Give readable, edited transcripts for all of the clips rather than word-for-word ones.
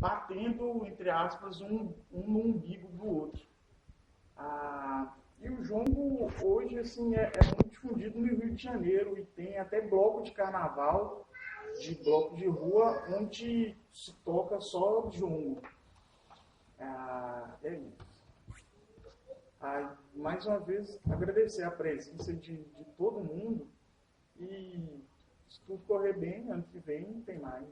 batendo, entre aspas, um no umbigo do outro. E o jongo hoje assim, é muito difundido no Rio de Janeiro e tem até bloco de carnaval, de bloco de rua, onde se toca só jongo. É isso. Mais uma vez, agradecer a presença de todo mundo e se tudo correr bem, ano que vem tem mais.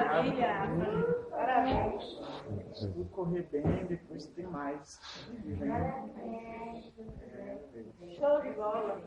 maravilha! Parabéns! Se tudo correr bem, depois tem mais. Show de bola!